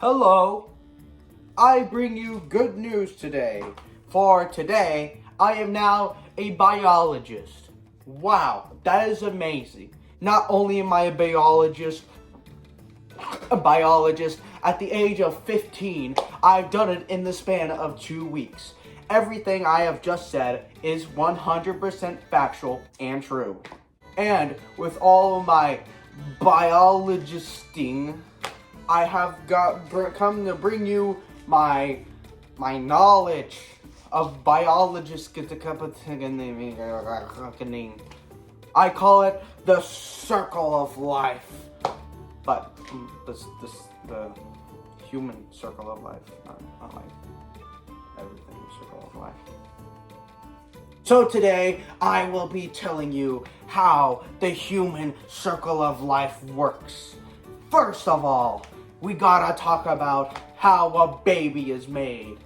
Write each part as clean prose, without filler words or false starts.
Hello, I bring you good news today. For today, I am now a biologist. Wow, that is amazing. Not only am I a biologist at the age of 15, I've done it in the span of 2 weeks. Everything I have just said is 100% factual and true. And with all of my biologisting, I have come to bring you my knowledge of biologist. I call it the circle of life, but the human circle of life, not like everything circle of life. So today I will be telling you how the human circle of life works. First of all, we gotta talk about how a baby is made.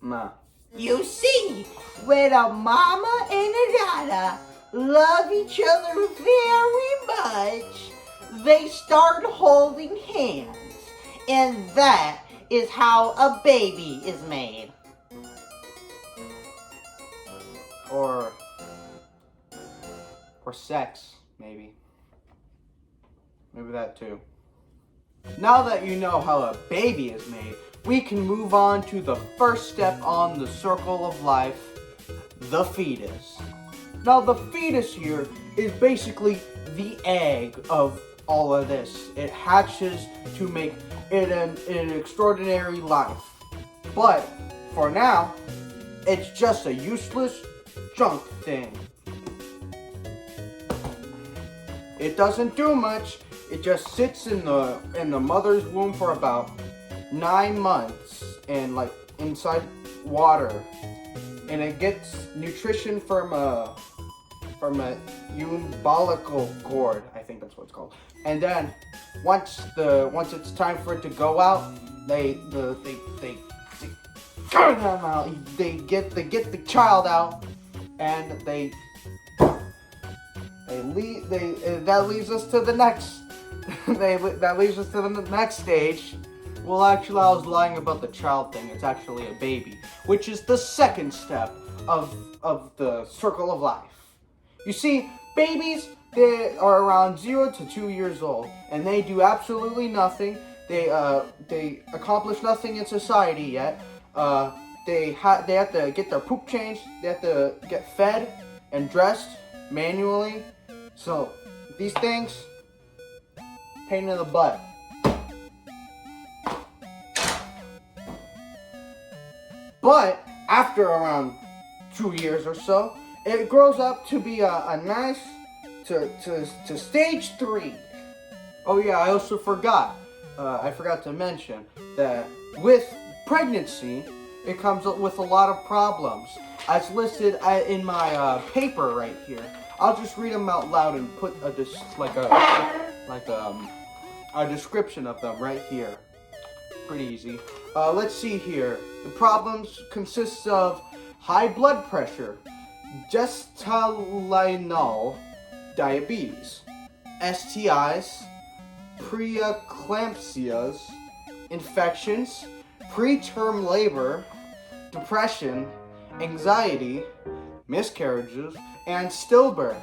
Ma. You see, when a mama and a dada love each other very much, they start holding hands. And that is how a baby is made. Or sex, maybe. Maybe that too. Now that you know how a baby is made, we can move on to the first step on the circle of life, the fetus. Now the fetus here is basically the egg of all of this. It hatches to make it an extraordinary life. But for now, it's just a useless junk thing. It doesn't do much. It just sits in the mother's womb for about 9 months and like inside water, and it gets nutrition from a umbilical cord. I think that's what it's called. And then once it's time for it to go out, they get the child out, and that leaves us to the next. That leaves us to the next stage. Well, actually, I was lying about the child thing. It's actually a baby, which is the second step of the circle of life. You see, babies, they are around 0 to 2 years old, and they do absolutely nothing. They accomplish nothing in society yet. They have to get their poop changed. They have to get fed and dressed manually. So these things, pain in the butt. But after around 2 years or so, it grows up to be a nice to stage 3. Oh yeah, I also forgot. I forgot to mention that with pregnancy, it comes up with a lot of problems, as listed in my paper right here. I'll just read them out loud and put a description of them right here. Pretty easy. Let's see here. The problems consist of high blood pressure, gestational diabetes, STIs, preeclampsias, infections, preterm labor, depression, anxiety, miscarriages, and stillbirth.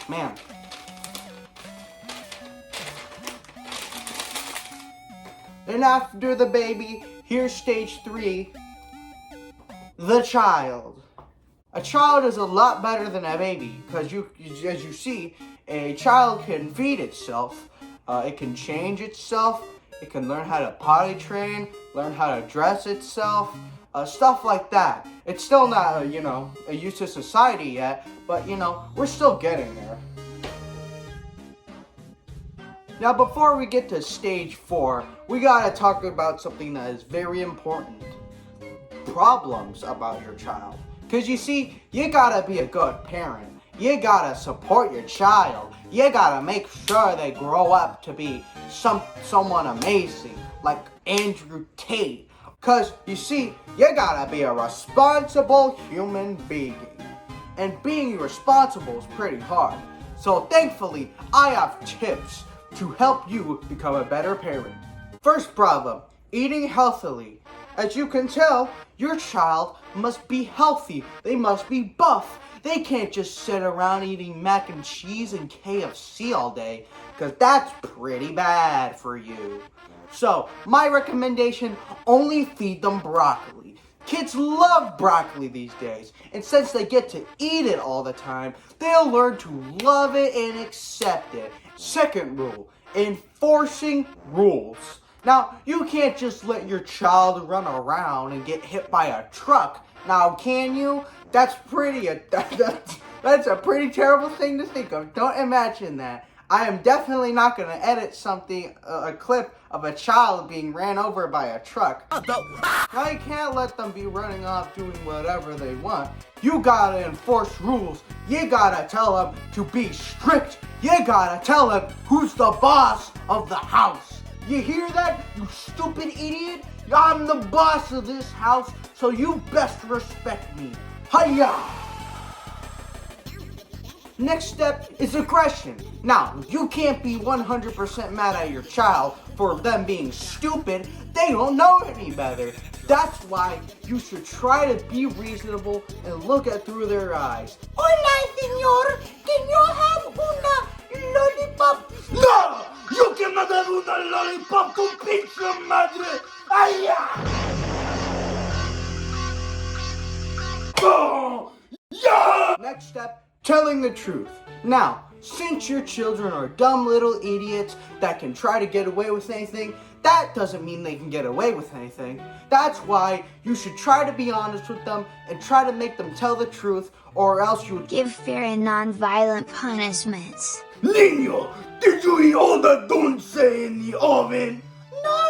Man. And after the baby, here's stage 3, the child. A child is a lot better than a baby, because as you see, a child can feed itself, it can change itself, it can learn how to potty train, learn how to dress itself, stuff like that. It's still not, a use to society yet, but, we're still getting there. Now, before we get to stage 4, we gotta talk about something that is very important. Problems about your child. Because you see, you gotta be a good parent. You gotta support your child. you gotta make sure they grow up to be someone amazing, like Andrew Tate. Cause you see, you gotta be a responsible human being. And being responsible is pretty hard. So thankfully, I have tips to help you become a better parent. First problem, eating healthily. As you can tell, your child must be healthy. They must be buff. They can't just sit around eating mac and cheese and KFC all day, because that's pretty bad for you. So, my recommendation, only feed them broccoli. Kids love broccoli these days, and since they get to eat it all the time, they'll learn to love it and accept it. Second rule, enforcing rules. Now, you can't just let your child run around and get hit by a truck. Now, can you? That's that's a pretty terrible thing to think of. Don't imagine that. I am definitely not going to edit a clip of a child being ran over by a truck. Now, you can't let them be running off doing whatever they want. You gotta enforce rules. You gotta tell them to be strict. You gotta tell them who's the boss of the house. You hear that, you stupid idiot? I'm the boss of this house, so you best respect me. Hiya! Next step is aggression. Now, you can't be 100% mad at your child for them being stupid. They don't know any better. That's why you should try to be reasonable and look through their eyes. Hola, señor. Can you have una lollipop? ¡No! ¡Yo que me dar una lollipop con pinche madre! ¡Ay, ya! ¡Oh! ¡Ya! Next step, telling the truth. Now, since your children are dumb little idiots that can try to get away with anything, that doesn't mean they can get away with anything. That's why you should try to be honest with them and try to make them tell the truth, or else you would Give fair and non-violent punishments. Niño, did you eat all the dulce in the oven? No,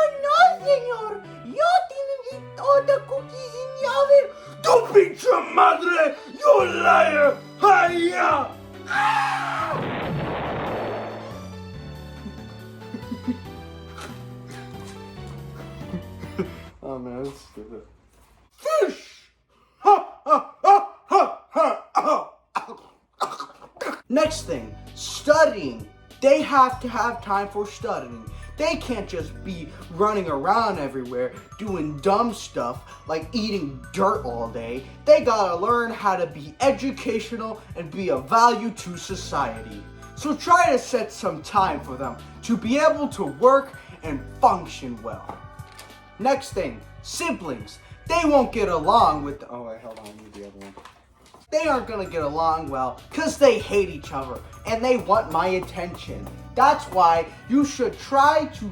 señor. Yo didn't eat all the cookies in the oven. ¡Tu pinche madre! You liar! ¡Ay, ya! Oh man, that's stupid. Fish! Ha, ha, ha, ha, ha, ha. Next thing, studying. They have to have time for studying. They can't just be running around everywhere doing dumb stuff like eating dirt all day. They gotta learn how to be educational and be of value to society. So try to set some time for them to be able to work and function well. Next thing, siblings. They won't get along with Oh wait, hold on, I need the other one. They aren't gonna get along well because they hate each other and they want my attention. That's why you should try to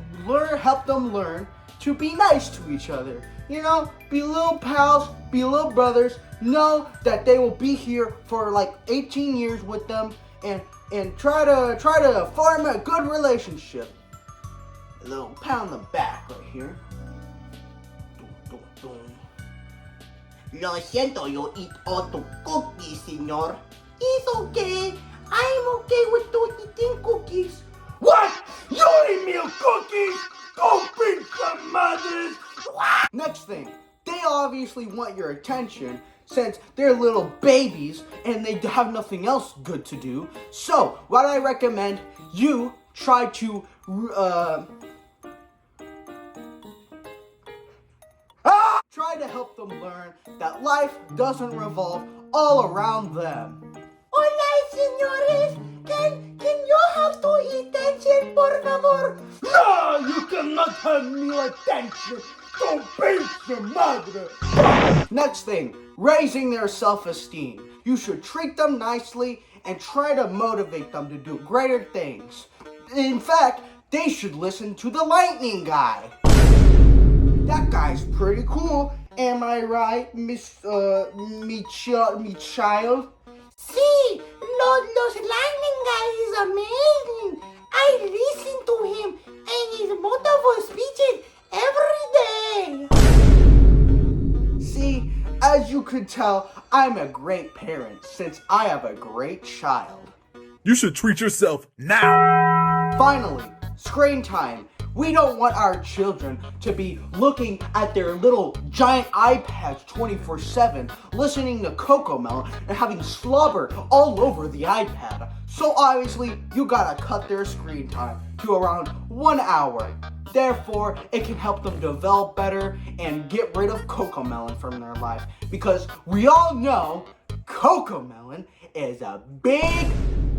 help them learn to be nice to each other. You know, be little pals, be little brothers. Know that they will be here for like 18 years with them, and try to form a good relationship. A little pat on the back right here. Dum, dum, dum. Lo siento, you eat all the cookies, señor. It's okay. I'm okay with you eating cookies. What? You eat me cookies? ¡Tu pinche madre! Next thing, they obviously want your attention since they're little babies and they have nothing else good to do. So, what I recommend, you try to try to help them learn that life doesn't revolve all around them. Hola, señores. Can you have to attention, por favor? No, you cannot have me attention! ¡Tu pinche madre! Next thing, raising their self-esteem. You should treat them nicely and try to motivate them to do greater things. In fact, they should listen to the lightning guy. That guy's pretty cool. Am I right, me child? Sí, los lightning guy is amazing. I listen to him and his motivational speeches every day. See, as you could tell, I'm a great parent since I have a great child. You should treat yourself now. Finally, screen time. We don't want our children to be looking at their little giant iPads 24/7, listening to Cocomelon and having slobber all over the iPad. So obviously, you gotta cut their screen time to around 1 hour. Therefore, it can help them develop better and get rid of Cocomelon from their life. Because we all know Cocomelon is a big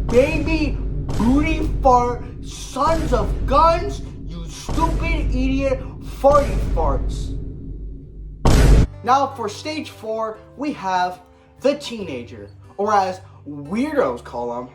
baby booty fart, sons of guns, you stupid idiot farty farts. Now for stage 4, we have the teenager, or as weirdos call them,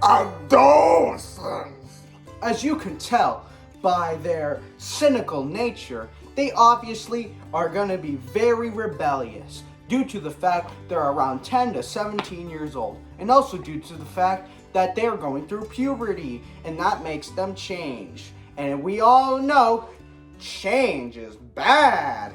adolescents. As you can tell by their cynical nature, they obviously are going to be very rebellious due to the fact they're around 10 to 17 years old, and also due to the fact that they're going through puberty, and that makes them change. And we all know change is bad.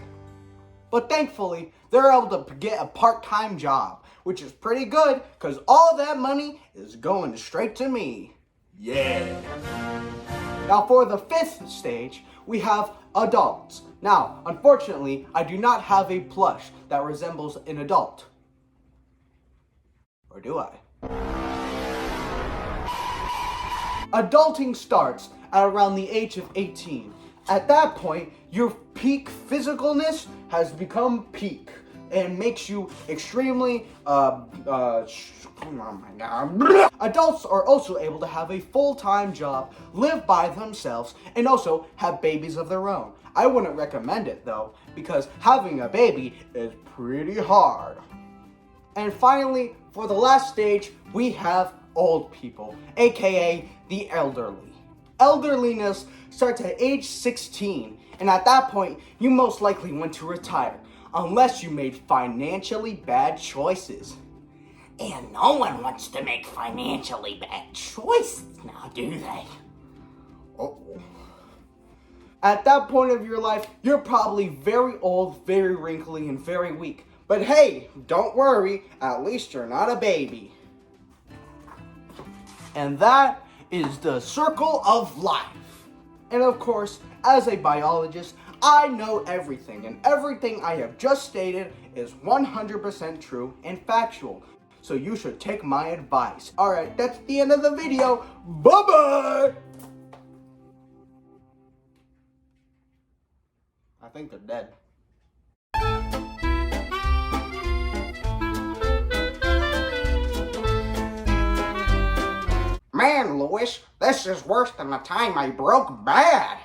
But thankfully, they're able to get a part-time job, which is pretty good because all that money is going straight to me. Yeah. Now for the 5th stage, we have adults. Now, unfortunately, I do not have a plush that resembles an adult. Or do I? Adulting starts at around the age of 18. At that point, your peak physicalness has become peak and makes you extremely, oh my god. Adults are also able to have a full-time job, live by themselves, and also have babies of their own. I wouldn't recommend it though, because having a baby is pretty hard. And finally, for the last stage, we have old people, aka the elderly. Elderliness starts at age 16, and at that point, you most likely want to retire, unless you made financially bad choices. And no one wants to make financially bad choices now, do they? Uh-oh. At that point of your life, you're probably very old, very wrinkly, and very weak. But hey, don't worry, at least you're not a baby. And that is the circle of life. And of course, as a biologist, I know everything, and everything I have just stated is 100% true and factual. So you should take my advice. Alright, that's the end of the video. Bye-bye! I think they're dead. Man, Louis, this is worse than the time I broke bad.